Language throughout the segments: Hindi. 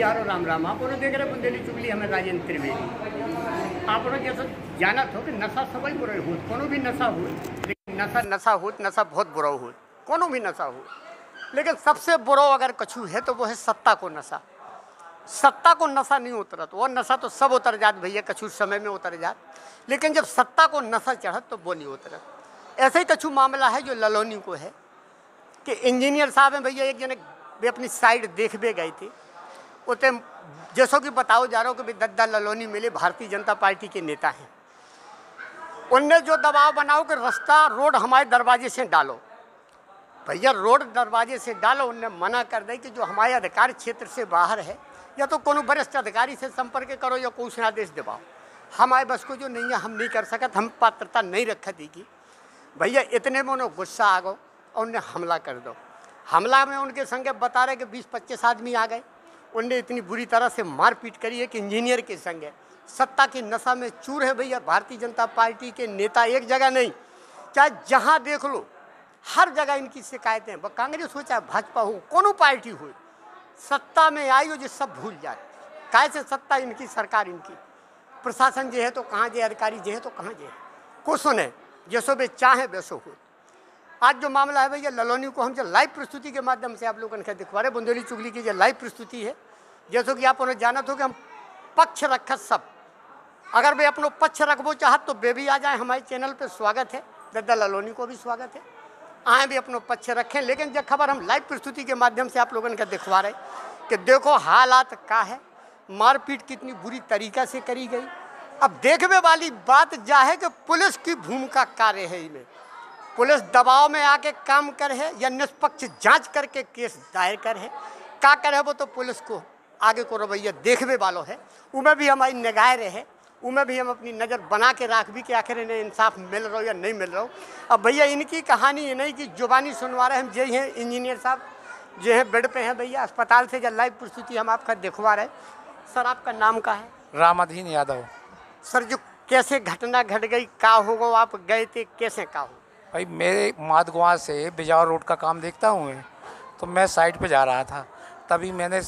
यारो राम राम। आप देख रहे बुंदेली चुगली हमें राजेंद्र त्रिवेदी। आप जैसे जानत हो कि नशा सब बुरा हो, कोनो भी नशा हो, लेकिन नशा हो, नशा बहुत बुरा हो, कोनो भी नशा हो, लेकिन सबसे बुरा अगर कछु है तो वो है सत्ता को नशा। सत्ता को नशा नहीं उतरत, वो नशा तो सब उतर जात भैया, कछु समय में उतर जात, लेकिन जब सत्ता को नशा चढ़त तो वो नहीं उतरत। ऐसे ही कछु मामला है जो ललोनी को है कि इंजीनियर साहब हैं भैया, एक जने वे अपनी साइड देखने गए थे, उते जैसो कि बताओ जा रहा हो कि दद्दा ललोनी मिले भारतीय जनता पार्टी के नेता हैं। उनने जो दबाव बनाओ कि रास्ता रोड हमारे दरवाजे से डालो, भैया रोड दरवाजे से डालो। उनने मना कर दी कि जो हमारे अधिकार क्षेत्र से बाहर है या तो कोनो वरिष्ठ अधिकारी से संपर्क करो या कोई आदेश दिवाओ, हमारे बस को जो नहीं है हम नहीं कर सकते, हम पात्रता नहीं रख दी कि भैया। इतने में उन्हें गुस्सा आ गो और उन्हें हमला कर दो। हमला में उनके संगे बता रहे कि 20-25 आदमी आ गए। उनने इतनी बुरी तरह से मारपीट करी है कि इंजीनियर के संगे सत्ता की नशा में चूर है भैया। भारतीय जनता पार्टी के नेता एक जगह नहीं, चाहे जहाँ देख लो हर जगह इनकी शिकायतें, कांग्रेस हो चाहे भाजपा हो, कोनो पार्टी हो, सत्ता में आई हो जो सब भूल जाए। कैसे सत्ता इनकी, सरकार इनकी, प्रशासन जो है तो कहाँ जे, अधिकारी जो है तो कहाँ जे, को सुने जैसो वे चाहे वैसो हो। आज जो मामला है भैया ललोनी को हम जो लाइव प्रस्तुति के माध्यम से आप लोगों ने दिखवा रहे, बुंदेली चुगली की जो लाइव प्रस्तुति है, जैसो कि आप उन्हें जानत हो कि हम पक्ष रखत सब, अगर वे अपनो पक्ष रखबो चाहत तो वे भी आ जाए, हमारे चैनल पे स्वागत है, दद्दा ललोनी को भी स्वागत है, आए भी अपनो पक्ष रखें। लेकिन जो खबर हम लाइव प्रस्तुति के माध्यम से आप लोगों ने दिखवा रहे कि देखो हालात का है, मारपीट कितनी बुरी तरीक़ा से करी गई। अब देखने वाली बात जा है कि पुलिस की भूमिका कार्य है, इनमें पुलिस दबाव में आके काम कर है या निष्पक्ष जांच करके केस दायर कर है, का करे वो तो पुलिस को आगे को रवैया देखने वालों है, उनमें भी हमारी निगाह रहे, उनमें भी हम अपनी नज़र बना के राख भी कि आखिर इन्हें इंसाफ मिल रहा हो या नहीं मिल रहा हो। अब भैया इनकी कहानी ये नहीं कि जुबानी सुनवा रहे हम, जे हैं इंजीनियर साहब जो है बेड पे हैं भैया अस्पताल से, जब लाइव प्रस्तुति हम आपका दिखवा रहे। सर आपका नाम का है? रामाधीन यादव। सर जो कैसे घटना घट गई, का होगा, आप गए थे कैसे, का हो? भाई मेरे माधगुआ से बिजावर रोड का काम देखता हूँ मैं, तो मैं साइड पे जा रहा था, तभी मैंने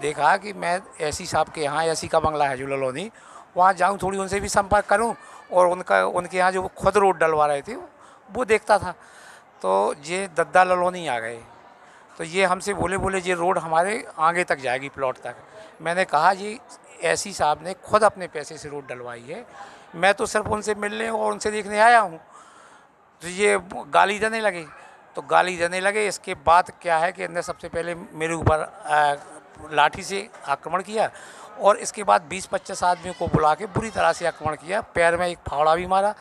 देखा कि मैं एसी साहब के यहाँ, एसी का बंगला है जो ललोनी, वहाँ जाऊँ थोड़ी उनसे भी संपर्क करूँ और उनके यहाँ जो खुद रोड डलवा रहे थे वो देखता था। तो ये दद्दा ललोनी आ गए, तो ये हमसे बोले ये रोड हमारे आगे तक जाएगी, प्लॉट तक। मैंने कहा जी एसी साहब ने खुद अपने पैसे से रोड डलवाई है, मैं तो सिर्फ उनसे मिलने और उनसे देखने आया हूँ। तो ये गाली देने लगे। इसके बाद क्या है कि इन्होंने सबसे पहले मेरे ऊपर लाठी से आक्रमण किया और इसके बाद 20-25 आदमियों को बुला के बुरी तरह से आक्रमण किया। पैर में एक फावड़ा भी मारा,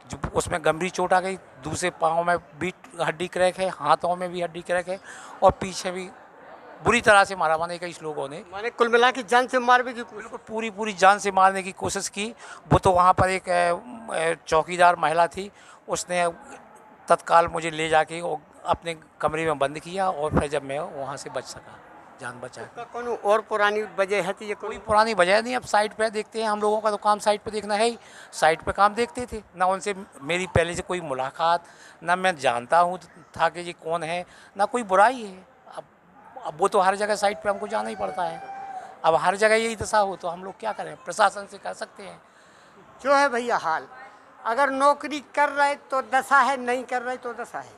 जो उसमें गंभीर चोट आ गई। दूसरे पाँव में भी हड्डी क्रैक है, हाथों में भी हड्डी क्रैक है और पीछे भी बुरी तरह से मारा। माने कई लोगों ने, माने कुल मिला के जान से मारने की, बिल्कुल पूरी जान से मारने की कोशिश की। वो तो वहाँ पर एक चौकीदार महिला थी, उसने तत्काल मुझे ले जाके अपने कमरे में बंद किया और फिर जब मैं वहाँ से बच सका, जान बचा। कौन और पुरानी वजह है? ये कोई पुरानी वजह नहीं, अब साइट पे देखते हैं, हम लोगों का तो काम साइट पे देखना है ही, साइट पे काम देखते थे ना। उनसे मेरी पहले से कोई मुलाकात ना, मैं जानता हूँ था कि ये कौन है, ना कोई बुराई है। अब वो तो हर जगह साइट पे हमको जाना ही पड़ता है। अब हर जगह यही दशा हो तो हम लोग क्या करें, प्रशासन से कह सकते हैं। जो है भैया हाल, अगर नौकरी कर रहे तो दशा है, नहीं कर रहे तो दशा है।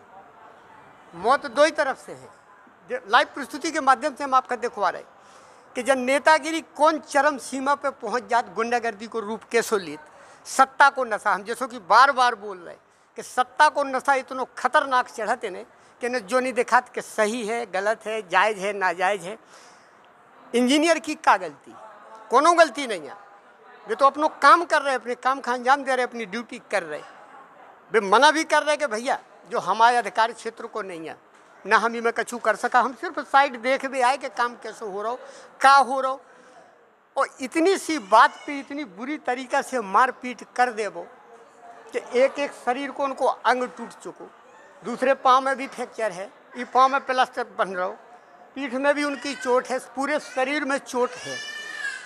मौत दो ही तरफ से है। लाइव प्रस्तुति के माध्यम से हम आपका दिखवा रहे कि जब नेतागिरी कौन चरम सीमा पे पहुंच जात, गुंडागर्दी को रूप कैसो लेत, सत्ता को नशा। हम जैसो कि बार बार बोल रहे कि सत्ता को नशा इतना खतरनाक चढ़ते ने कि न जो नहीं दिखात कि सही है, गलत है, जायज़ है, नाजायज़ है। इंजीनियर की क्या गलती? कोनो गलती नहीं है, वे तो अपना काम कर रहे, अपने काम का अंजाम दे रहे, अपनी ड्यूटी कर रहे। वे मना भी कर रहे कि भैया जो हमारे अधिकार क्षेत्र को नहीं है ना, हम इमें कछु कर सका, हम सिर्फ साइड देख भी आए कि काम कैसे हो रहा हो, का हो रहा हो। और इतनी सी बात पे इतनी बुरी तरीक़ा से मारपीट कर दे वो कि एक एक शरीर को उनको अंग टूट चुको, दूसरे पाँव में भी फ्रैक्चर है, ये पाँव में प्लास्टर बन रहा हो, पीठ में भी उनकी चोट है, पूरे शरीर में चोट है।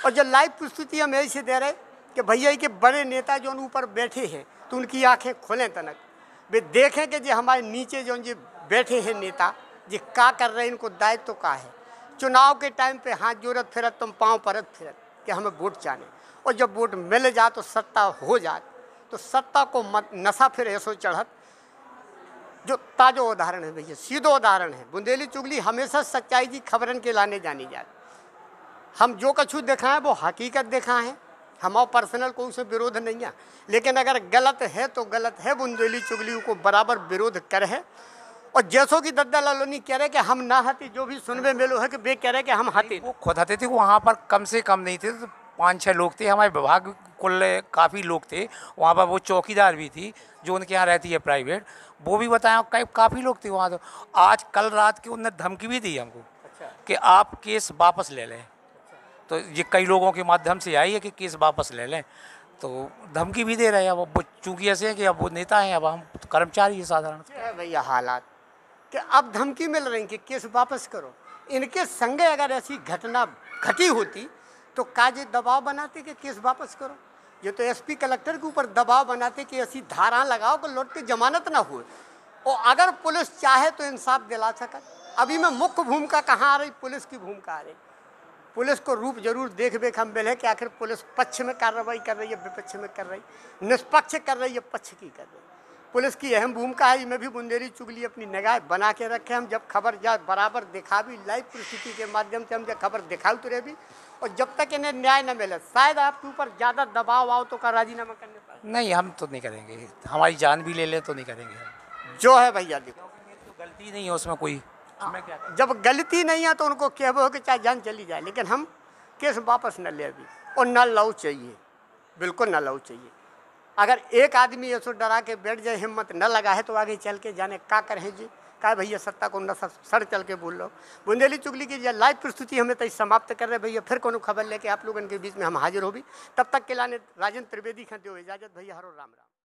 और जब लाइव प्रस्तुति हम ऐसे दे रहे कि भैया के बड़े नेता जो ऊपर बैठे हैं तो उनकी आंखें खोलें तनक, वे देखें कि जो हमारे नीचे जो बैठे हैं नेता जी का कर रहे हैं, इनको दायित्व तो का है। चुनाव के टाइम पे हाथ जोड़त फिरत तुम पाँव परत फिरत कि हमें वोट चाहे, और जब वोट मिल जा तो सत्ता हो जाए तो सत्ता को मत नशा फिर ऐसो चढ़त। जो ताजो उदाहरण है भैया, सीधो उदाहरण है, बुंदेली चुगली हमेशा सच्चाई की खबरन के लाने जानी जाए। हम जो कछु देखा है वो हकीकत देखा है, हमारा पर्सनल कोई से विरोध नहीं है, लेकिन अगर गलत है तो गलत है, बुंदेली चुगली को बराबर विरोध कर है। और जैसो कि दद्दा लालोनी कह रहे कि हम ना हती, जो भी सुनवे मिलो है कि वे कह रहे कि हम हती। वो खुद हते थे, वहाँ पर कम से कम नहीं थे तो 5-6 लोग थे, हमारे विभाग कुल काफ़ी लोग थे वहाँ पर। वो चौकीदार भी थी जो उनके यहाँ रहती है प्राइवेट, वो भी बताया काफ़ी लोग थे वहाँ। तो आज कल रात की उनने धमकी भी दी हमको कि आप केस वापस ले लें। तो ये कई लोगों के माध्यम से आई है कि केस वापस ले लें, तो धमकी भी दे रहे हैं। अब वो चूँकि ऐसे हैं कि अब वो नेता हैं, अब हम तो कर्मचारी हैं साधारण। है भैया हालात कि अब धमकी मिल रही कि केस वापस करो। इनके संगे अगर ऐसी घटना घटी होती तो काजे दबाव बनाते कि केस वापस करो। ये तो एसपी कलेक्टर के ऊपर दबाव बनाते कि ऐसी धारा लगाओ कि लौट के जमानत ना हुए, और अगर पुलिस चाहे तो इंसाफ दिला सके। अभी में मुख्य भूमिका कहाँ आ रही, पुलिस की भूमिका आ रही। पुलिस को रूप जरूर देख बेख हम है कि आखिर पुलिस पक्ष में कार्रवाई कर रही है, विपक्ष में कर रही, निष्पक्ष कर रही है, पक्ष की कर रही। पुलिस की अहम भूमिका है, इसमें भी बुंदेली चुगली अपनी निगाह बना के रखे। हम जब खबर जा बराबर दिखा भी, लाइव परिस्थिति के माध्यम से हम जब खबर दिखाओ तो रहे भी, और जब तक इन्हें न्याय न मिले शायद आपके ऊपर ज़्यादा दबाव आओ तो का राजीनामा करने पर। नहीं, हम तो नहीं करेंगे, हमारी जान भी ले ले तो नहीं करेंगे। जो है भैया देखो, तो गलती नहीं है उसमें कोई, मैं क्या करूं? जब गलती नहीं है तो उनको कहबो कि चाहे जान चली जाए, लेकिन हम केस वापस न ले अभी, और न लाऊ चाहिए, बिल्कुल न लाऊ चाहिए। अगर एक आदमी ऐसो डरा के बैठ जाए, हिम्मत न लगा है तो आगे चल के जाने का करें जी, का भैया सत्ता को न सड़ चल के बोल लो। बुंदेली चुगली की लाइव प्रस्तुति हमें तय समाप्त कर रहे भैया, फिर कोनो खबर लेके आप लोगों के बीच में हम हाजिर हो भी। तब तक के लाने राजेंद्र त्रिवेदी खाते हो इजाजत भैया, हरो राम राम।